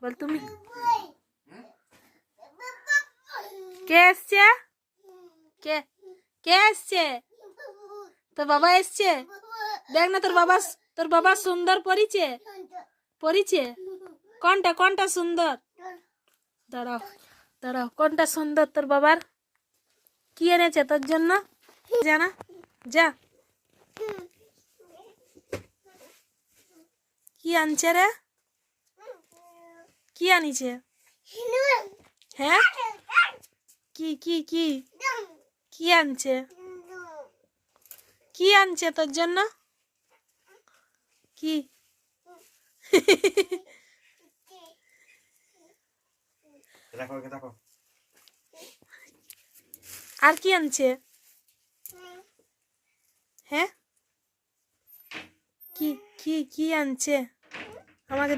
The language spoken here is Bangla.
বল তুমি। কে এসছে? কে কে এসছে? তোর বাবা এসছে। দেখ না তোর বাবা সুন্দর পরিছে। পরিছে কোনটা কোনটা সুন্দর? দাঁড়াও দাঁড়াও, কোনটা সুন্দর তোর বাবার? কি এনেছে তোর জন্য? জানা যা, কি আনছে রে? কি আনিছে? হ্যাঁ, কি কি কি কি আনছে? কি আনছে তোর জন্য? কি? আর কি আনছে? হ্যাঁ, কি কি কি আনছে আমাকে?